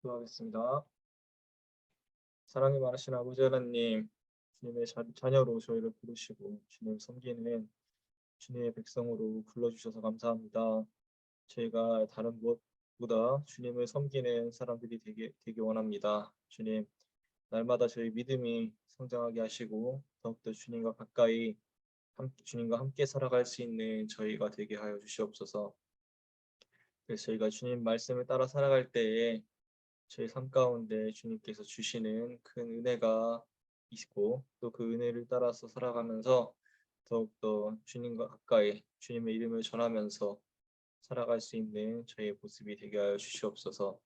기도하겠습니다. 사랑이 많으신 아버지 하나님, 주님의 자녀로 저희를 부르시고 주님 섬기는 주님의 백성으로 불러주셔서 감사합니다. 저희가 다른 무엇보다 주님을 섬기는 사람들이 되게 원합니다. 주님, 날마다 저희 믿음이 성장하게 하시고 더욱더 주님과 가까이 주님과 함께 살아갈 수 있는 저희가 되게 하여 주시옵소서. 그래서 저희가 주님 말씀을 따라 살아갈 때에 저희 삶 가운데 주님께서 주시는 큰 은혜가 있고 또 그 은혜를 따라서 살아가면서 더욱더 주님과 가까이 주님의 이름을 전하면서 살아갈 수 있는 저희의 모습이 되게 하여 주시옵소서.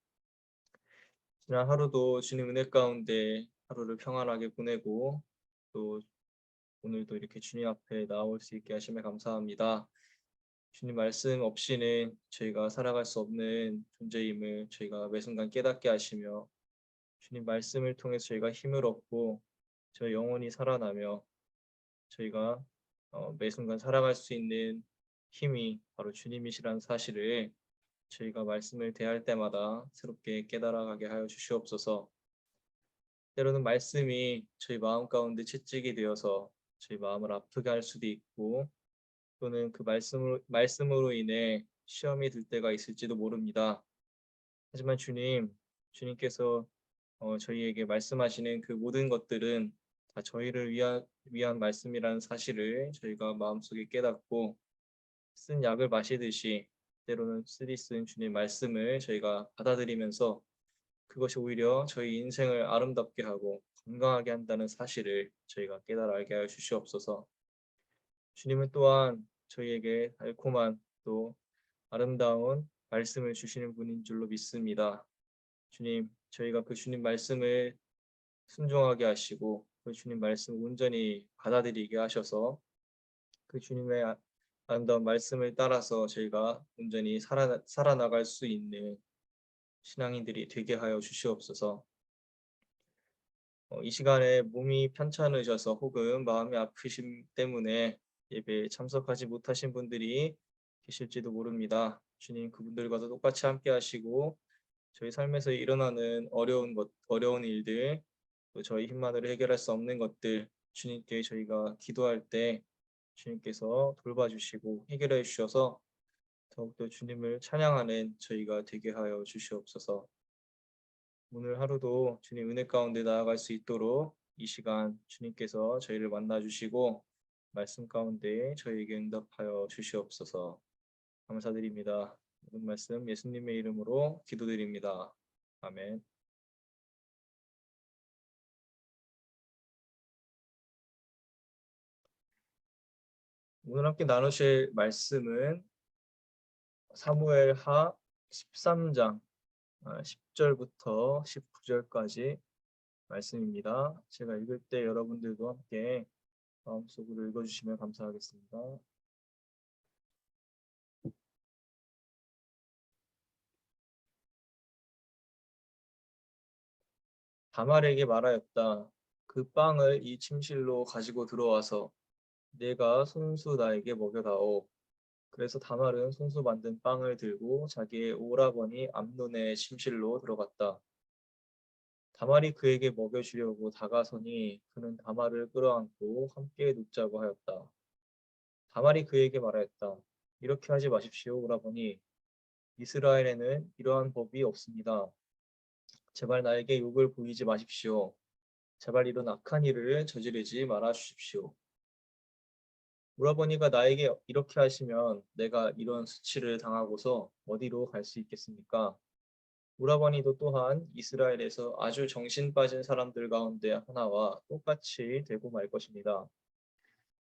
지난 하루도 주님 은혜 가운데 하루를 평안하게 보내고 또 오늘도 이렇게 주님 앞에 나올 수 있게 하심에 감사합니다. 주님 말씀 없이는 저희가 살아갈 수 없는 존재임을 저희가 매 순간 깨닫게 하시며 주님 말씀을 통해서 저희가 힘을 얻고 저희 영혼이 살아나며 저희가 매 순간 살아갈 수 있는 힘이 바로 주님이시라는 사실을 저희가 말씀을 대할 때마다 새롭게 깨달아가게 하여 주시옵소서. 때로는 말씀이 저희 마음 가운데 채찍이 되어서 저희 마음을 아프게 할 수도 있고 또는 그 말씀으로 인해 시험이 들 때가 있을지도 모릅니다. 하지만 주님께서 저희에게 말씀하시는 그 모든 것들은 다 저희를 위한 말씀이라는 사실을 저희가 마음속에 깨닫고 쓴 약을 마시듯이 때로는 쓰디쓴 주님 말씀을 저희가 받아들이면서 그것이 오히려 저희 인생을 아름답게 하고 건강하게 한다는 사실을 저희가 깨달아 알게 하여 주시옵소서. 주님은 또한 저희에게 달콤한 또 아름다운 말씀을 주시는 분인 줄로 믿습니다. 주님, 저희가 그 주님 말씀을 순종하게 하시고 그 주님 말씀 온전히 받아들이게 하셔서 그 주님의 아름다운 말씀을 따라서 저희가 온전히 살아나갈 수 있는 신앙인들이 되게 하여 주시옵소서. 이 시간에 몸이 편찮으셔서 혹은 마음이 아프심 때문에 예배에 참석하지 못하신 분들이 계실지도 모릅니다. 주님 그분들과도 똑같이 함께 하시고 저희 삶에서 일어나는 어려운 일들, 또 저희 힘만으로 해결할 수 없는 것들, 주님께 저희가 기도할 때 주님께서 돌봐주시고 해결해 주셔서 더욱더 주님을 찬양하는 저희가 되게 하여 주시옵소서. 오늘 하루도 주님 은혜 가운데 나아갈 수 있도록 이 시간 주님께서 저희를 만나 주시고 말씀 가운데 저희에게 응답하여 주시옵소서. 감사드립니다. 모든 말씀 예수님의 이름으로 기도드립니다. 아멘. 오늘 함께 나누실 말씀은 사무엘하 13장 10절부터 19절까지 말씀입니다. 제가 읽을 때 여러분들도 함께 마음속으로 읽어주시면 감사하겠습니다. 다말에게 말하였다. 그 빵을 이 침실로 가지고 들어와서 내가 손수 나에게 먹여다오. 그래서 다말은 손수 만든 빵을 들고 자기의 오라버니 암논의 침실로 들어갔다. 다말이 그에게 먹여주려고 다가서니 그는 다말을 끌어안고 함께 눕자고 하였다. 다말이 그에게 말하였다. 이렇게 하지 마십시오, 오라버니. 이스라엘에는 이러한 법이 없습니다. 제발 나에게 욕을 보이지 마십시오. 제발 이런 악한 일을 저지르지 말아 주십시오. 오라버니가 나에게 이렇게 하시면 내가 이런 수치를 당하고서 어디로 갈 수 있겠습니까? 오라버니도 또한 이스라엘에서 아주 정신 빠진 사람들 가운데 하나와 똑같이 되고 말 것입니다.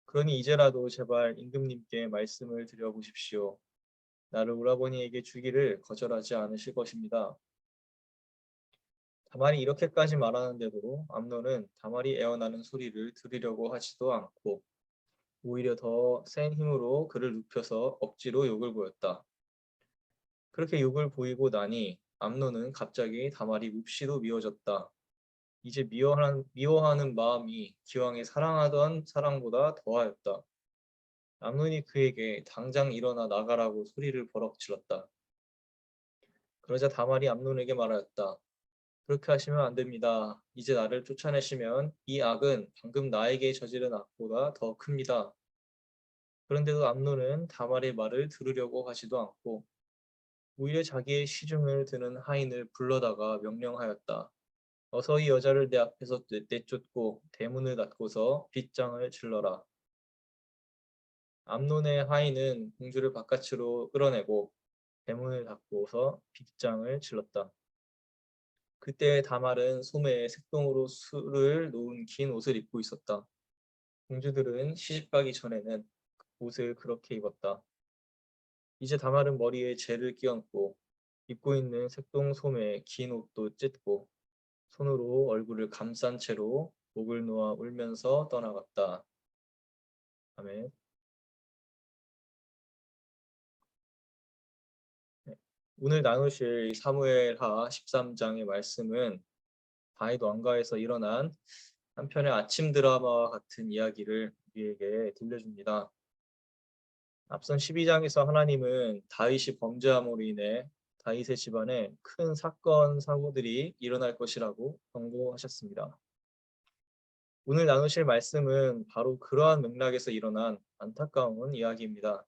그러니 이제라도 제발 임금님께 말씀을 드려보십시오. 나를 오라버니에게 주기를 거절하지 않으실 것입니다. 다말이 이렇게까지 말하는데도 암논은 다말이 애원하는 소리를 들으려고 하지도 않고 오히려 더 센 힘으로 그를 눕혀서 억지로 욕을 보였다. 그렇게 욕을 보이고 나니 암논은 갑자기 다말이 몹시도 미워졌다. 이제 미워하는 마음이 기왕에 사랑하던 사랑보다 더하였다. 암논이 그에게 당장 일어나 나가라고 소리를 버럭 질렀다. 그러자 다말이 암논에게 말하였다. 그렇게 하시면 안 됩니다. 이제 나를 쫓아내시면 이 악은 방금 나에게 저지른 악보다 더 큽니다. 그런데도 암논은 다말의 말을 들으려고 하지도 않고 오히려 자기의 시중을 드는 하인을 불러다가 명령하였다. 어서 이 여자를 내 앞에서 내쫓고 대문을 닫고서 빗장을 질러라. 암논의 하인은 공주를 바깥으로 끌어내고 대문을 닫고서 빗장을 질렀다. 그때 다말은 소매에 색동으로 술을 놓은 긴 옷을 입고 있었다. 공주들은 시집가기 전에는 옷을 그렇게 입었다. 이제 다말은 머리에 재를 끼얹고 입고 있는 색동 소매에 긴 옷도 찢고 손으로 얼굴을 감싼 채로 목을 놓아 울면서 떠나갔다. 아멘. 네. 오늘 나누실 사무엘하 13장의 말씀은 다윗 왕가에서 일어난 한편의 아침 드라마와 같은 이야기를 우리에게 들려줍니다. 앞선 12장에서 하나님은 다윗이 범죄함으로 인해 다윗의 집안에 큰 사건, 사고들이 일어날 것이라고 경고하셨습니다. 오늘 나누실 말씀은 바로 그러한 맥락에서 일어난 안타까운 이야기입니다.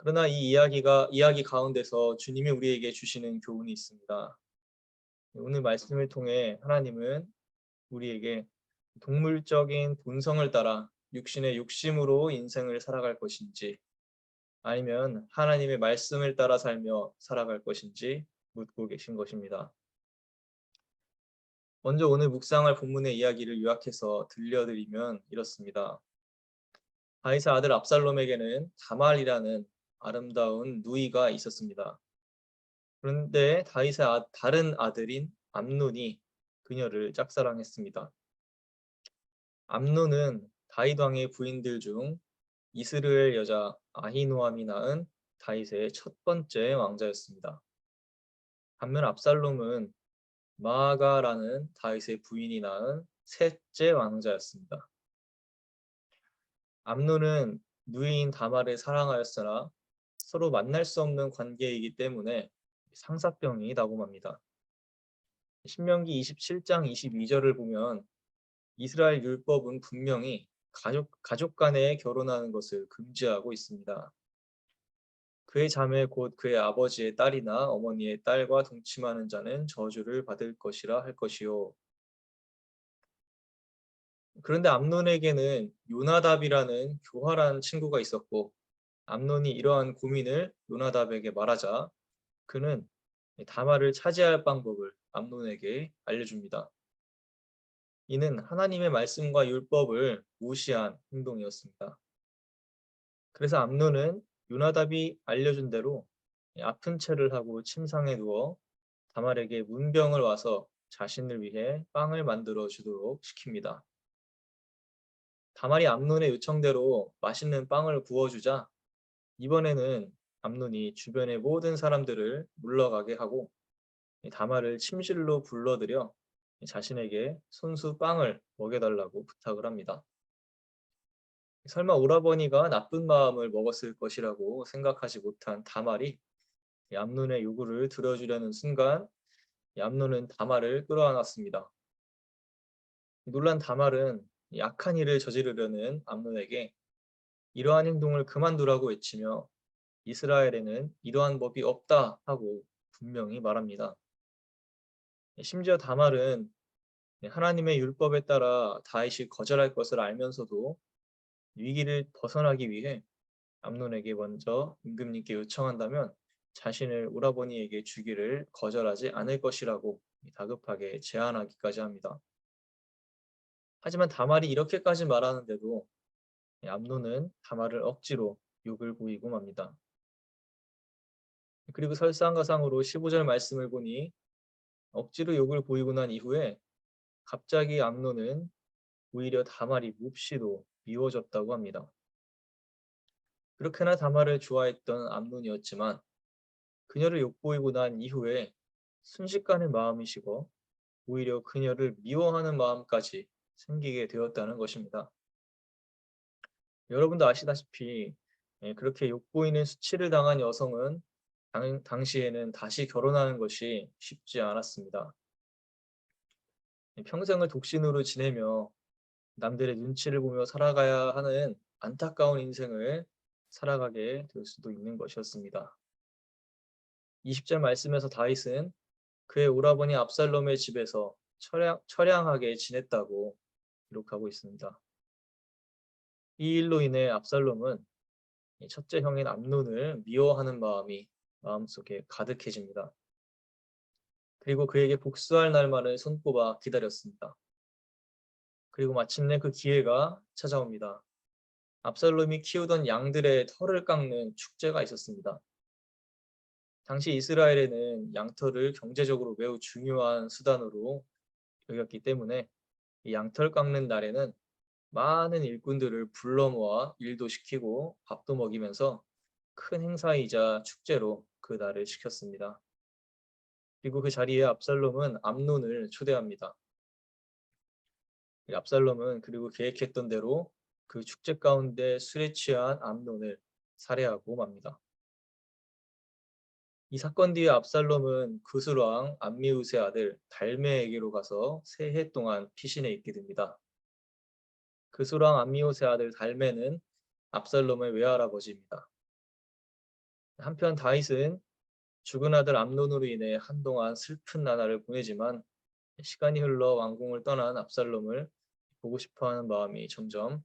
그러나 이 이야기 가운데서 주님이 우리에게 주시는 교훈이 있습니다. 오늘 말씀을 통해 하나님은 우리에게 동물적인 본성을 따라 육신의 욕심으로 인생을 살아갈 것인지 아니면 하나님의 말씀을 따라 살며 살아갈 것인지 묻고 계신 것입니다. 먼저 오늘 묵상할 본문의 이야기를 요약해서 들려드리면 이렇습니다. 다윗의 아들 압살롬에게는 다말이라는 아름다운 누이가 있었습니다. 그런데 다윗의 다른 아들인 암논이 그녀를 짝사랑했습니다. 암논은 다윗 왕의 부인들 중 이스라엘 여자 아히노암이 낳은 다윗의 첫 번째 왕자였습니다. 반면 압살롬은 마아가라는 다윗의 부인이 낳은 셋째 왕자였습니다. 암논은 누이인 다말을 사랑하였으나 서로 만날 수 없는 관계이기 때문에 상사병이 나고 맙니다. 신명기 27장 22절을 보면 이스라엘 율법은 분명히 가족 간에 결혼하는 것을 금지하고 있습니다. 그의 자매 곧 그의 아버지의 딸이나 어머니의 딸과 동침하는 자는 저주를 받을 것이라 할 것이요. 그런데 암논에게는 요나답이라는 교활한 친구가 있었고 암논이 이러한 고민을 요나답에게 말하자 그는 다말을 차지할 방법을 암논에게 알려줍니다. 이는 하나님의 말씀과 율법을 무시한 행동이었습니다. 그래서 암논은 요나답이 알려준 대로 아픈 채를 하고 침상에 누워 다말에게 문병을 와서 자신을 위해 빵을 만들어 주도록 시킵니다. 다말이 암논의 요청대로 맛있는 빵을 구워주자 이번에는 암논이 주변의 모든 사람들을 물러가게 하고 다말을 침실로 불러들여 자신에게 손수 빵을 먹여달라고 부탁을 합니다. 설마 오라버니가 나쁜 마음을 먹었을 것이라고 생각하지 못한 다말이 암논의 요구를 들어주려는 순간 암논은 다말을 끌어안았습니다. 놀란 다말은 약한 일을 저지르려는 암논에게 이러한 행동을 그만두라고 외치며 이스라엘에는 이러한 법이 없다 하고 분명히 말합니다. 심지어 다말은 하나님의 율법에 따라 다윗이 거절할 것을 알면서도 위기를 벗어나기 위해 암논에게 먼저 임금님께 요청한다면 자신을 오라버니에게 주기를 거절하지 않을 것이라고 다급하게 제안하기까지 합니다. 하지만 다말이 이렇게까지 말하는데도 암논은 다말을 억지로 욕을 보이고 맙니다. 그리고 설상가상으로 15절 말씀을 보니 억지로 욕을 보이고 난 이후에 갑자기 암논은 오히려 다말이 몹시도 미워졌다고 합니다. 그렇게나 다말을 좋아했던 암논이었지만 그녀를 욕보이고 난 이후에 순식간에 마음이 식어 오히려 그녀를 미워하는 마음까지 생기게 되었다는 것입니다. 여러분도 아시다시피 그렇게 욕보이는 수치를 당한 여성은 당시에는 다시 결혼하는 것이 쉽지 않았습니다. 평생을 독신으로 지내며 남들의 눈치를 보며 살아가야 하는 안타까운 인생을 살아가게 될 수도 있는 것이었습니다. 20절 말씀에서 다윗은 그의 오라버니 압살롬의 집에서 처량하게 지냈다고 기록하고 있습니다. 이 일로 인해 압살롬은 첫째 형인 암논을 미워하는 마음이 마음속에 가득해집니다. 그리고 그에게 복수할 날만을 손꼽아 기다렸습니다. 그리고 마침내 그 기회가 찾아옵니다. 압살롬이 키우던 양들의 털을 깎는 축제가 있었습니다. 당시 이스라엘에는 양털을 경제적으로 매우 중요한 수단으로 여겼기 때문에 이 양털 깎는 날에는 많은 일꾼들을 불러 모아 일도 시키고 밥도 먹이면서 큰 행사이자 축제로 그 날을 지켰습니다. 그리고 그 자리에 압살롬은 암논을 초대합니다. 압살롬은 그리고 계획했던 대로 그 축제 가운데 술에 취한 암논을 살해하고 맙니다. 이 사건 뒤에 압살롬은 그술왕 암미우스의 아들 달메에게로 가서 3해 동안 피신해 있게 됩니다. 그술왕 암미우스의 아들 달메는 압살롬의 외할아버지입니다. 한편 다윗은 죽은 아들 암논으로 인해 한동안 슬픈 나날을 보내지만 시간이 흘러 왕궁을 떠난 압살롬을 보고 싶어하는 마음이 점점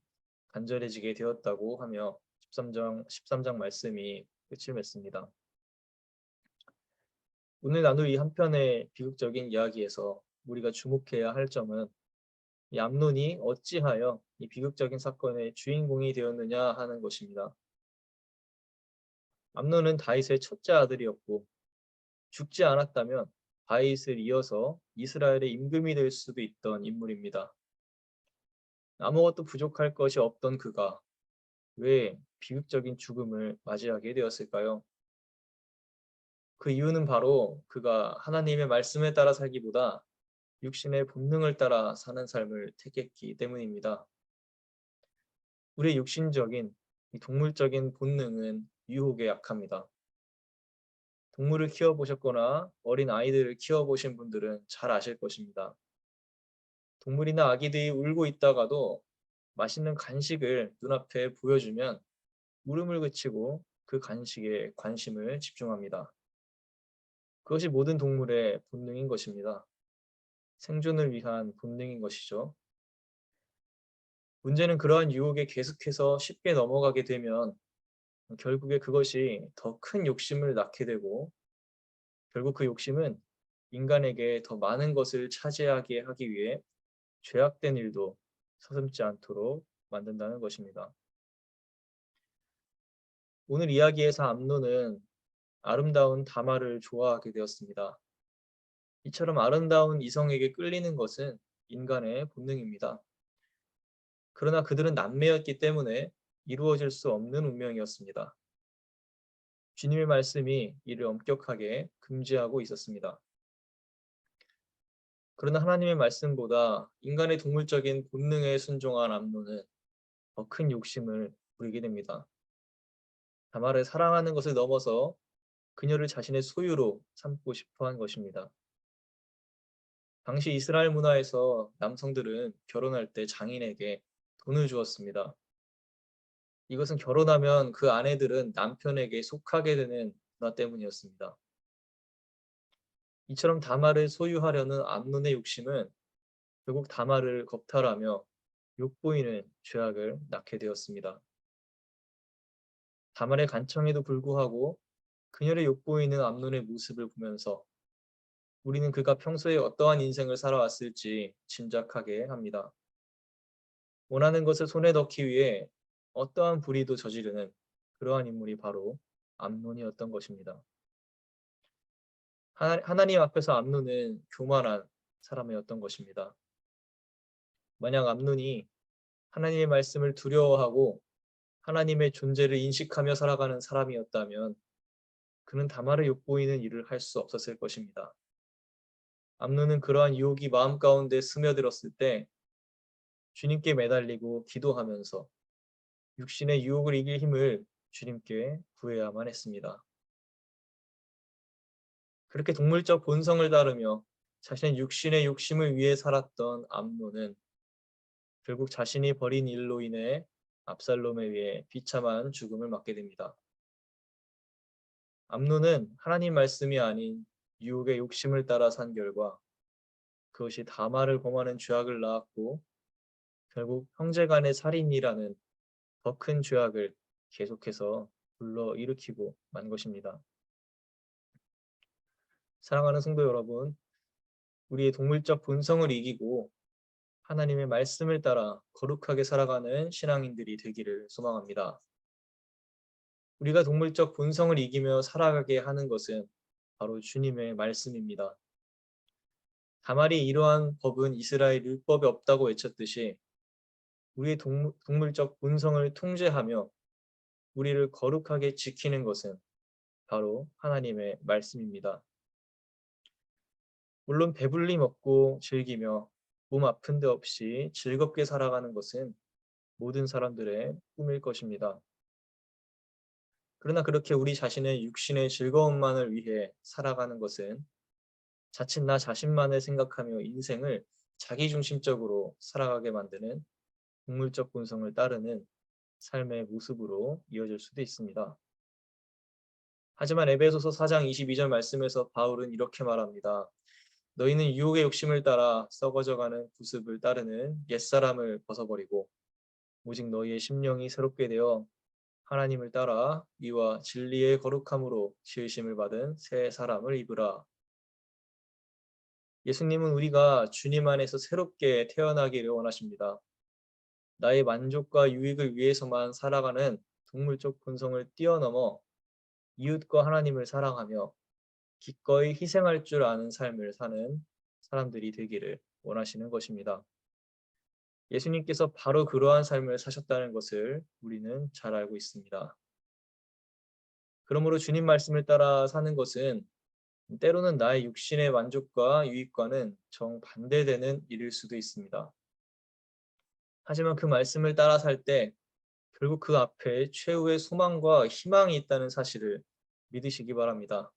간절해지게 되었다고 하며 13장 말씀이 끝을 맺습니다. 오늘 나눌 이 한편의 비극적인 이야기에서 우리가 주목해야 할 점은 이 암논이 어찌하여 이 비극적인 사건의 주인공이 되었느냐 하는 것입니다. 암논은 다윗의 첫째 아들이었고 죽지 않았다면 다윗을 이어서 이스라엘의 임금이 될 수도 있던 인물입니다. 아무것도 부족할 것이 없던 그가 왜 비극적인 죽음을 맞이하게 되었을까요? 그 이유는 바로 그가 하나님의 말씀에 따라 살기보다 육신의 본능을 따라 사는 삶을 택했기 때문입니다. 우리의 육신적인, 이 동물적인 본능은 유혹에 약합니다. 동물을 키워보셨거나 어린 아이들을 키워보신 분들은 잘 아실 것입니다. 동물이나 아기들이 울고 있다가도 맛있는 간식을 눈앞에 보여주면 울음을 그치고 그 간식에 관심을 집중합니다. 그것이 모든 동물의 본능인 것입니다. 생존을 위한 본능인 것이죠. 문제는 그러한 유혹에 계속해서 쉽게 넘어가게 되면 결국에 그것이 더 큰 욕심을 낳게 되고 결국 그 욕심은 인간에게 더 많은 것을 차지하게 하기 위해 죄악된 일도 서슴지 않도록 만든다는 것입니다. 오늘 이야기에서 암논은 아름다운 다말을 좋아하게 되었습니다. 이처럼 아름다운 이성에게 끌리는 것은 인간의 본능입니다. 그러나 그들은 남매였기 때문에 이루어질 수 없는 운명이었습니다. 주님의 말씀이 이를 엄격하게 금지하고 있었습니다. 그러나 하나님의 말씀보다 인간의 동물적인 본능에 순종한 암논은 더 큰 욕심을 부리게 됩니다. 다말을 사랑하는 것을 넘어서 그녀를 자신의 소유로 삼고 싶어 한 것입니다. 당시 이스라엘 문화에서 남성들은 결혼할 때 장인에게 돈을 주었습니다. 이것은 결혼하면 그 아내들은 남편에게 속하게 되는 문화 때문이었습니다. 이처럼 다말을 소유하려는 암논의 욕심은 결국 다말을 겁탈하며 욕보이는 죄악을 낳게 되었습니다. 다말의 간청에도 불구하고 그녀를 욕보이는 암논의 모습을 보면서 우리는 그가 평소에 어떠한 인생을 살아왔을지 짐작하게 합니다. 원하는 것을 손에 넣기 위해 어떠한 불의도 저지르는 그러한 인물이 바로 암논이었던 것입니다. 하나님 앞에서 암논은 교만한 사람이었던 것입니다. 만약 암논이 하나님의 말씀을 두려워하고 하나님의 존재를 인식하며 살아가는 사람이었다면 그는 다말을 욕보이는 일을 할 수 없었을 것입니다. 암논은 그러한 유혹이 마음 가운데 스며들었을 때 주님께 매달리고 기도하면서 육신의 유혹을 이길 힘을 주님께 구해야만 했습니다. 그렇게 동물적 본성을 따르며 자신의 육신의 욕심을 위해 살았던 암논은 결국 자신이 벌인 일로 인해 압살롬에 의해 비참한 죽음을 맞게 됩니다. 암논은 하나님 말씀이 아닌 유혹의 욕심을 따라 산 결과 그것이 다말을 범하는 죄악을 낳았고 결국 형제간의 살인이라는 더 큰 죄악을 계속해서 불러일으키고 만 것입니다. 사랑하는 성도 여러분, 우리의 동물적 본성을 이기고 하나님의 말씀을 따라 거룩하게 살아가는 신앙인들이 되기를 소망합니다. 우리가 동물적 본성을 이기며 살아가게 하는 것은 바로 주님의 말씀입니다. 다말이 이러한 법은 이스라엘 율법에 없다고 외쳤듯이 우리의 동물적 본성을 통제하며 우리를 거룩하게 지키는 것은 바로 하나님의 말씀입니다. 물론 배불리 먹고 즐기며 몸 아픈 데 없이 즐겁게 살아가는 것은 모든 사람들의 꿈일 것입니다. 그러나 그렇게 우리 자신의 육신의 즐거움만을 위해 살아가는 것은 자칫 나 자신만을 생각하며 인생을 자기중심적으로 살아가게 만드는 동물적 본성을 따르는 삶의 모습으로 이어질 수도 있습니다. 하지만 에베소서 4장 22절 말씀에서 바울은 이렇게 말합니다. 너희는 유혹의 욕심을 따라 썩어져가는 구습을 따르는 옛사람을 벗어버리고 오직 너희의 심령이 새롭게 되어 하나님을 따라 의와 진리의 거룩함으로 지으심을 받은 새 사람을 입으라. 예수님은 우리가 주님 안에서 새롭게 태어나기를 원하십니다. 나의 만족과 유익을 위해서만 살아가는 동물적 본성을 뛰어넘어 이웃과 하나님을 사랑하며 기꺼이 희생할 줄 아는 삶을 사는 사람들이 되기를 원하시는 것입니다. 예수님께서 바로 그러한 삶을 사셨다는 것을 우리는 잘 알고 있습니다. 그러므로 주님 말씀을 따라 사는 것은 때로는 나의 육신의 만족과 유익과는 정반대되는 일일 수도 있습니다. 하지만 그 말씀을 따라 살 때 결국 그 앞에 최후의 소망과 희망이 있다는 사실을 믿으시기 바랍니다.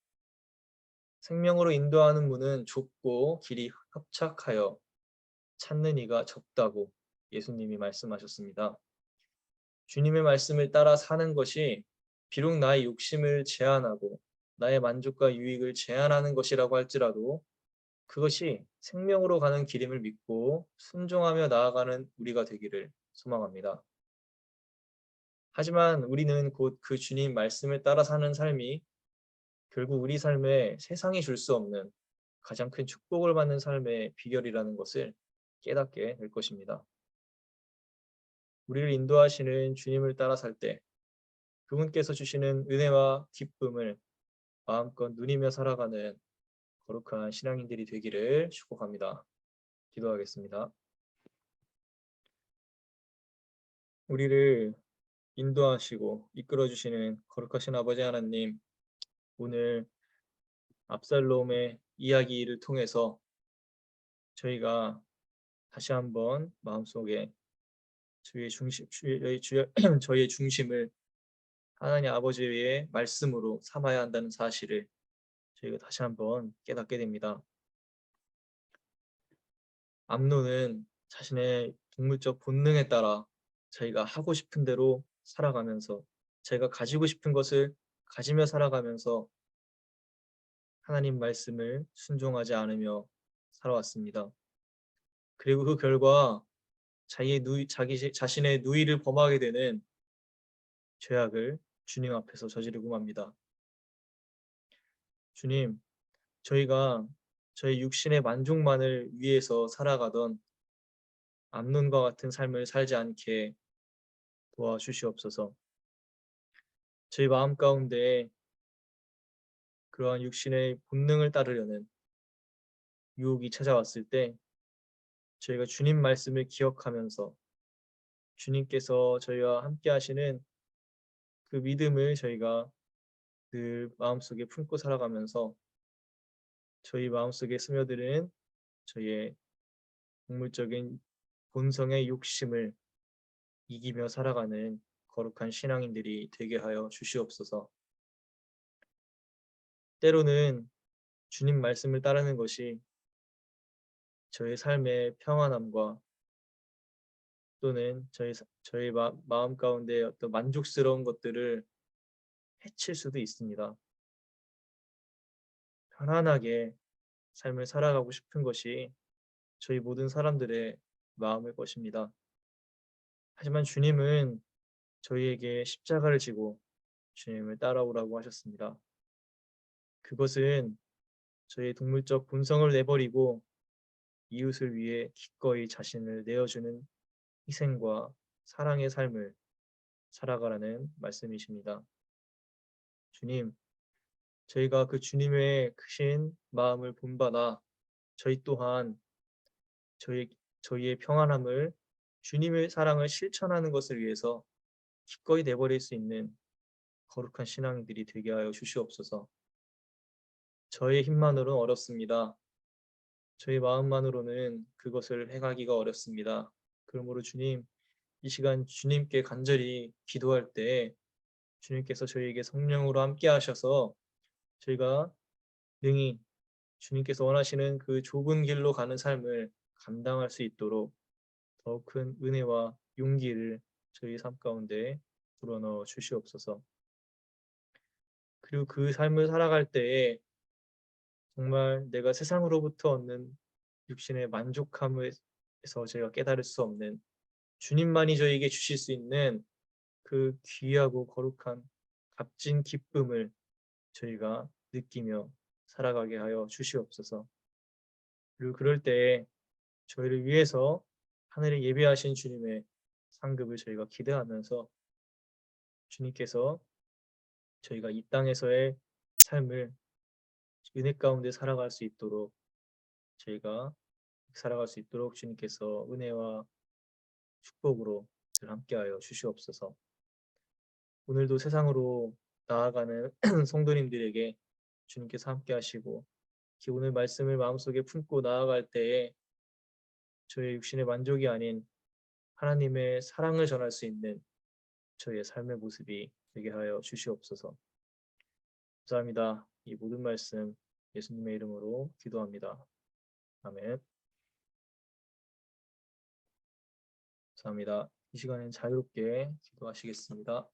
생명으로 인도하는 문은 좁고 길이 협착하여 찾는 이가 적다고 예수님이 말씀하셨습니다. 주님의 말씀을 따라 사는 것이 비록 나의 욕심을 제한하고 나의 만족과 유익을 제한하는 것이라고 할지라도 그것이 생명으로 가는 길임을 믿고 순종하며 나아가는 우리가 되기를 소망합니다. 하지만 우리는 곧 그 주님 말씀을 따라 사는 삶이 결국 우리 삶에 세상이 줄 수 없는 가장 큰 축복을 받는 삶의 비결이라는 것을 깨닫게 될 것입니다. 우리를 인도하시는 주님을 따라 살 때 그분께서 주시는 은혜와 기쁨을 마음껏 누리며 살아가는 거룩한 신앙인들이 되기를 축복합니다. 기도하겠습니다. 우리를 인도하시고 이끌어주시는 거룩하신 아버지 하나님, 오늘 압살롬의 이야기를 통해서 저희가 다시 한번 마음속에 저희의 중심을 하나님 아버지의 말씀으로 삼아야 한다는 사실을 저희가 다시 한번 깨닫게 됩니다. 암논은 자신의 동물적 본능에 따라 자기가 하고 싶은 대로 살아가면서 자기가 가지고 싶은 것을 가지며 살아가면서 하나님 말씀을 순종하지 않으며 살아왔습니다. 그리고 그 결과 자기 자신의 누이를 범하게 되는 죄악을 주님 앞에서 저지르고 맙니다. 주님, 저희가 저희 육신의 만족만을 위해서 살아가던 암논과 같은 삶을 살지 않게 도와주시옵소서. 저희 마음 가운데 그러한 육신의 본능을 따르려는 유혹이 찾아왔을 때 저희가 주님 말씀을 기억하면서 주님께서 저희와 함께 하시는 그 믿음을 저희가 늘 마음속에 품고 살아가면서 저희 마음속에 스며드는 저희의 동물적인 본성의 욕심을 이기며 살아가는 거룩한 신앙인들이 되게 하여 주시옵소서. 때로는 주님 말씀을 따르는 것이 저의 삶의 평안함과 또는 저희 마음 가운데 어떤 만족스러운 것들을 해칠 수도 있습니다. 편안하게 삶을 살아가고 싶은 것이 저희 모든 사람들의 마음일 것입니다. 하지만 주님은 저희에게 십자가를 지고 주님을 따라오라고 하셨습니다. 그것은 저희 동물적 본성을 내버리고 이웃을 위해 기꺼이 자신을 내어주는 희생과 사랑의 삶을 살아가라는 말씀이십니다. 주님, 저희가 그 주님의 크신 마음을 본받아 저희 또한 저희, 저희의 평안함을 주님의 사랑을 실천하는 것을 위해서 기꺼이 내버릴 수 있는 거룩한 신앙들이 되게 하여 주시옵소서. 저의 힘만으로는 어렵습니다. 저희 마음만으로는 그것을 행하기가 어렵습니다. 그러므로 주님, 이 시간 주님께 간절히 기도할 때 주님께서 저희에게 성령으로 함께 하셔서 저희가 능히 주님께서 원하시는 그 좁은 길로 가는 삶을 감당할 수 있도록 더 큰 은혜와 용기를 저희 삶 가운데 불어넣어 주시옵소서. 그리고 그 삶을 살아갈 때에 정말 내가 세상으로부터 얻는 육신의 만족함에서 저희가 깨달을 수 없는 주님만이 저희에게 주실 수 있는 그 귀하고 거룩한 값진 기쁨을 저희가 느끼며 살아가게 하여 주시옵소서. 그리고 그럴 때에 저희를 위해서 하늘에 예배하신 주님의 상급을 저희가 기대하면서 주님께서 저희가 이 땅에서의 삶을 은혜 가운데 살아갈 수 있도록 저희가 살아갈 수 있도록 주님께서 은혜와 축복으로 늘 함께하여 주시옵소서. 오늘도 세상으로 나아가는 성도님들에게 주님께서 함께하시고 오늘 말씀을 마음속에 품고 나아갈 때에 저의 육신의 만족이 아닌 하나님의 사랑을 전할 수 있는 저희의 삶의 모습이 되게 하여 주시옵소서. 감사합니다. 이 모든 말씀 예수님의 이름으로 기도합니다. 아멘. 감사합니다. 이 시간엔 자유롭게 기도하시겠습니다.